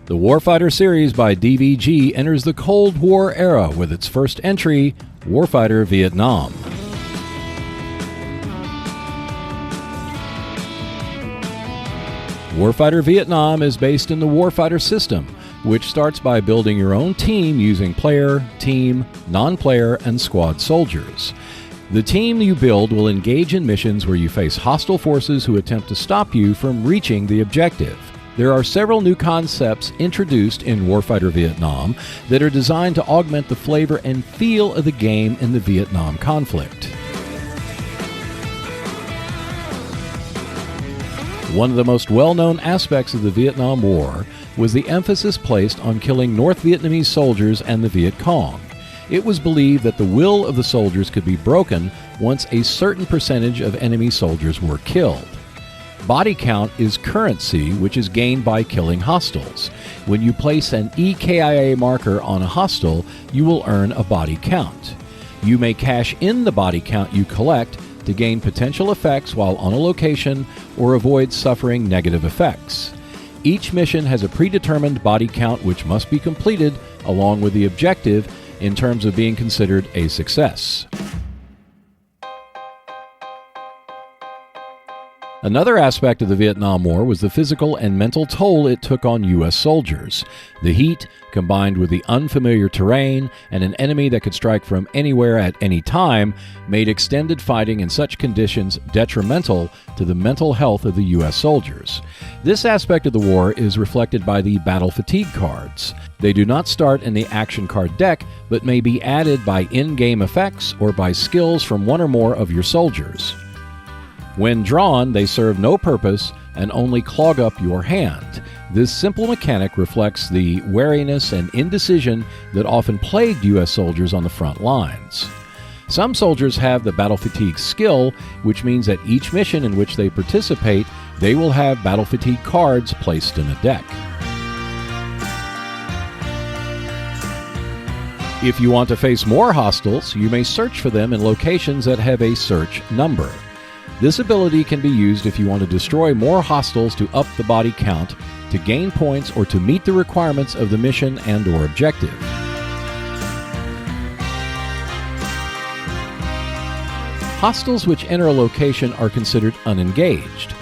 The Warfighter series by DVG enters the Cold War era with its first entry, Warfighter Vietnam. Warfighter Vietnam is based in the Warfighter system, which starts by building your own team using player, team, non-player, and squad soldiers. The team you build will engage in missions where you face hostile forces who attempt to stop you from reaching the objective. There are several new concepts introduced in Warfighter Vietnam that are designed to augment the flavor and feel of the game in the Vietnam conflict. One of the most well-known aspects of the Vietnam War was the emphasis placed on killing North Vietnamese soldiers and the Viet Cong. It was believed that the will of the soldiers could be broken once a certain percentage of enemy soldiers were killed. Body count is currency, which is gained by killing hostiles. When you place an EKIA marker on a hostile, you will earn a body count. You may cash in the body count you collect to gain potential effects while on a location or avoid suffering negative effects. Each mission has a predetermined body count which must be completed along with the objective in terms of being considered a success. Another aspect of the Vietnam War was the physical and mental toll it took on U.S. soldiers. The heat, combined with the unfamiliar terrain and an enemy that could strike from anywhere at any time, made extended fighting in such conditions detrimental to the mental health of the U.S. soldiers. This aspect of the war is reflected by the battle fatigue cards. They do not start in the action card deck, but may be added by in-game effects or by skills from one or more of your soldiers. When drawn, they serve no purpose and only clog up your hand. This simple mechanic reflects the wariness and indecision that often plagued U.S. soldiers on the front lines. Some soldiers have the battle fatigue skill, which means that each mission in which they participate, they will have battle fatigue cards placed in a deck. If you want to face more hostiles, you may search for them in locations that have a search number. This ability can be used if you want to destroy more hostiles to up the body count, to gain points, or to meet the requirements of the mission and/or objective. Hostiles which enter a location are considered unengaged.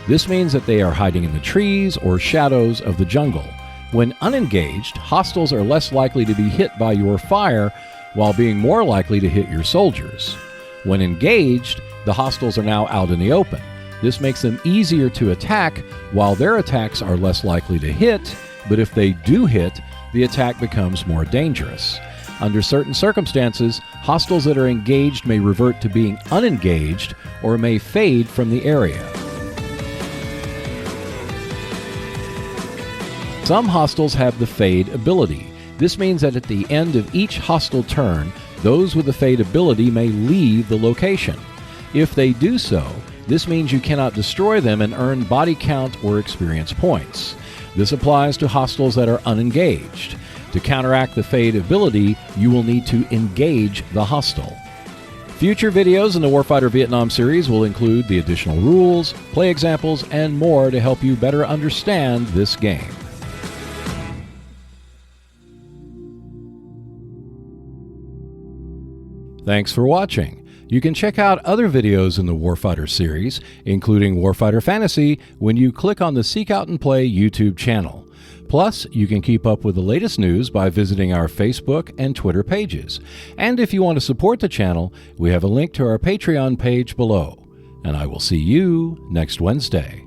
This means that they are hiding in the trees or shadows of the jungle. When unengaged, hostiles are less likely to be hit by your fire, while being more likely to hit your soldiers. When engaged, the hostiles are now out in the open. This makes them easier to attack, while their attacks are less likely to hit, but if they do hit, the attack becomes more dangerous. Under certain circumstances, hostiles that are engaged may revert to being unengaged or may fade from the area. Some hostiles have the fade ability. This means that at the end of each hostile turn, those with the fade ability may leave the location. If they do so, this means you cannot destroy them and earn body count or experience points. This applies to hostiles that are unengaged. To counteract the fade ability, you will need to engage the hostile. Future videos in the Warfighter Vietnam series will include the additional rules, play examples, and more to help you better understand this game. Thanks for watching. You can check out other videos in the Warfighter series, including Warfighter Fantasy, when you click on the Seek Out and Play YouTube channel. Plus, you can keep up with the latest news by visiting our Facebook and Twitter pages. And if you want to support the channel, we have a link to our Patreon page below. And I will see you next Wednesday.